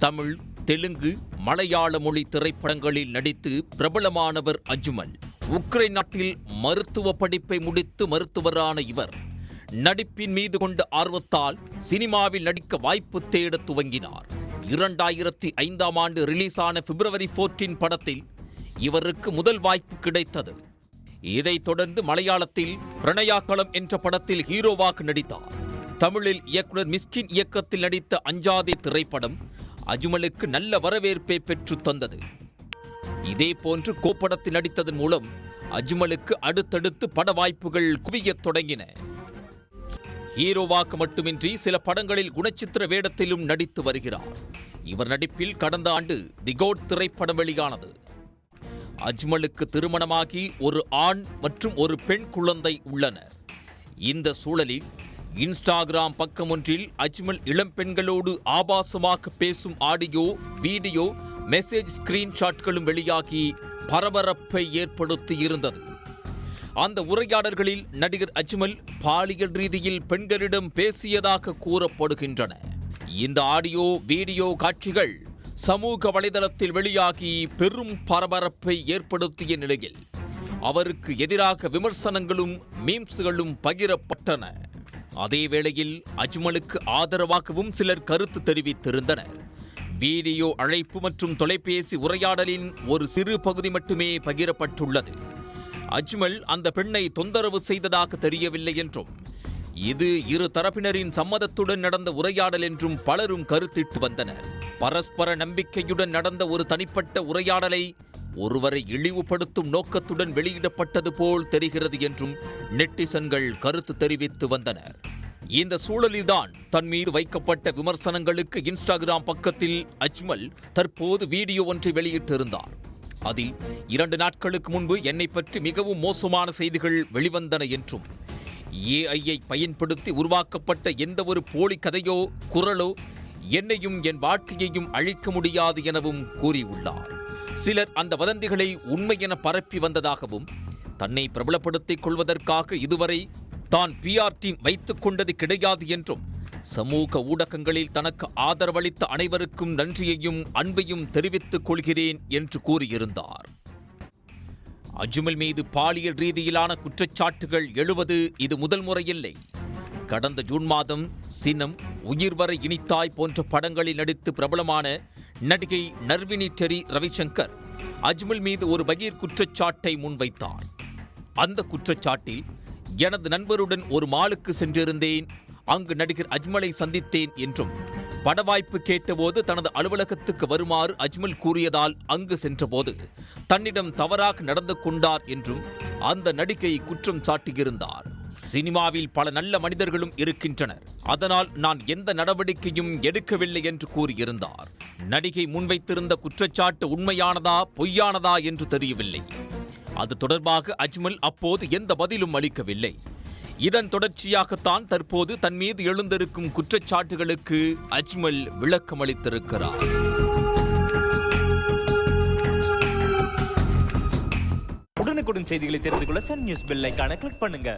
தமிழ், தெலுங்கு, மலையாள மொழி திரைப்படங்களில் நடித்து பிரபலமானவர் அஜ்மல். உக்ரைன் நாட்டில் மருத்துவ படிப்பை முடித்து மருத்துவரான இவர் நடிப்பின் மீது கொண்ட ஆர்வத்தால் சினிமாவில் நடிக்க வாய்ப்பு தேட துவங்கினார். 2005ஆம் ஆண்டு ரிலீஸான பிப்ரவரி 14 படத்தில் இவருக்கு முதல் வாய்ப்பு கிடைத்தது. இதைத் தொடர்ந்து மலையாளத்தில் பிரணயாக்களம் என்ற படத்தில் ஹீரோவாக நடித்தார். தமிழில் இயக்குனர் மிஸ்கின் இயக்கத்தில் நடித்த அஞ்சாதே திரைப்படம் அஜ்மலுக்கு நல்ல வரவேற்பை பெற்று தந்தது. இதேபோன்று கோப்படத்தில் நடித்ததன் மூலம் அஜ்மலுக்கு அடுத்தடுத்து பட வாய்ப்புகள் குவியத் தொடங்கின. ஹீரோவாக மட்டுமின்றி சில படங்களில் குணச்சித்திர வேடத்திலும் நடித்து வருகிறார். இவர் நடிப்பில் கடந்த ஆண்டு தி கோட் திரைப்படம் வெளியானது. அஜ்மலுக்கு திருமணமாகி ஒரு ஆண் மற்றும் ஒரு பெண் குழந்தை உள்ளனர். இந்த சூழலில் இன்ஸ்டாகிராம் பக்கம் ஒன்றில் அஜ்மல் இளம் பெண்களோடு ஆபாசமாக பேசும் ஆடியோ, வீடியோ, மெசேஜ் ஸ்கிரீன்ஷாட்களும் வெளியாகி பரபரப்பை ஏற்படுத்தி இருந்தது. அந்த உரையாடல்களில் நடிகர் அஜ்மல் பாலியல் ரீதியில் பெண்களிடம் பேசியதாக கூறப்படுகின்றன. இந்த ஆடியோ, வீடியோ காட்சிகள் சமூக வலைதளத்தில் வெளியாகி பெரும் பரபரப்பை ஏற்படுத்திய நிலையில் அவருக்கு எதிராக விமர்சனங்களும் மீம்ஸ்களும் பகிரப்பட்டன. அதேவேளையில் அஜ்மலுக்கு ஆதரவாகவும் சிலர் கருத்து தெரிவித்திருந்தனர். வீடியோ அழைப்பு மற்றும் தொலைபேசி உரையாடலின் ஒரு சிறு பகுதி மட்டுமே பகிரப்பட்டுள்ளது. அஜ்மல் அந்த பெண்ணை தொந்தரவு செய்ததாக தெரியவில்லை என்றும், இது இரு தரப்பினரின் சம்மதத்துடன் நடந்த உரையாடல் என்றும் பலரும் கருத்திட்டு வந்தனர். பரஸ்பர நம்பிக்கையுடன் நடந்த ஒரு தனிப்பட்ட உரையாடலை ஒருவரை இழிவுபடுத்தும் நோக்கத்துடன் வெளியிடப்பட்டது போல் தெரிகிறது என்றும் நெட்டிசன்கள் கருத்து தெரிவித்து வந்தனர். இந்த சூழலில்தான் தன் மீது வைக்கப்பட்ட விமர்சனங்களுக்கு இன்ஸ்டாகிராம் பக்கத்தில் அஜ்மல் தற்போது வீடியோ ஒன்றை வெளியிட்டிருந்தார். அதில் 2 நாட்களுக்கு முன்பு என்னை பற்றி மிகவும் மோசமான செய்திகள் வெளிவந்தன என்றும், ஏஐயை பயன்படுத்தி உருவாக்கப்பட்ட எந்த ஒரு போலி கதையோ குரலோ என்னையும் என் வாழ்க்கையையும் அழிக்க முடியாது எனவும் கூறியுள்ளார். சிலர் அந்த வதந்திகளை உண்மை என பரப்பி வந்ததாகவும், தன்னை பிரபலப்படுத்திக் கொள்வதற்காக இதுவரை தான் பிஆர் டீம் வைத்துக் கொண்டது கிடையாது என்றும், சமூக ஊடகங்களில் தனக்கு ஆதரவளித்த அனைவருக்கும் நன்றியையும் அன்பையும் தெரிவித்துக் கொள்கிறேன் என்று கூறியிருந்தார். அஜ்மல் மீது பாலியல் ரீதியிலான குற்றச்சாட்டுகள் எழுவது இது முதல் முறையில்லை. கடந்த ஜூன் மாதம் சினம், உயிர் வரை இனித்தாய் போன்ற படங்களில் நடித்து பிரபலமான நடிகை நர்வினி டெரி ரவிசங்கர் அஜ்மல் மீது ஒரு பகீர் குற்றச்சாட்டை முன்வைத்தார். அந்த குற்றச்சாட்டில், எனது நண்பருடன் ஒரு மாலுக்கு சென்றிருந்தேன், அங்கு நடிகர் அஜ்மலை சந்தித்தேன் என்றும், படவாய்ப்பு கேட்டபோது தனது அலுவலகத்துக்கு வருமாறு அஜ்மல் கூறியதால் அங்கு சென்றபோது தன்னிடம் தவறாக நடந்து கொண்டார் என்றும் அந்த நடிகை குற்றம் சாட்டியிருந்தார். சினிமாவில் பல நல்ல மனிதர்களும் இருக்கின்றனர், அதனால் நான் எந்த நடவடிக்கையும் எடுக்கவில்லை என்று கூறியிருந்தார். நடிகை முன்வைத்திருந்த குற்றச்சாட்டு உண்மையானதா பொய்யானதா என்று தெரியவில்லை. அது தொடர்பாக அஜ்மல் அப்போது எந்த பதிலும் அளிக்கவில்லை. இதன் தொடர்ச்சியாகத்தான் தற்போது தன் மீது எழுந்திருக்கும் குற்றச்சாட்டுகளுக்கு அஜ்மல் விளக்கம் அளித்திருக்கிறார். உடனுக்குடன் செய்திகளை தெரிந்து கொள்ள சன் நியூஸ் பெல் ஐகானை கிளிக் பண்ணுங்க.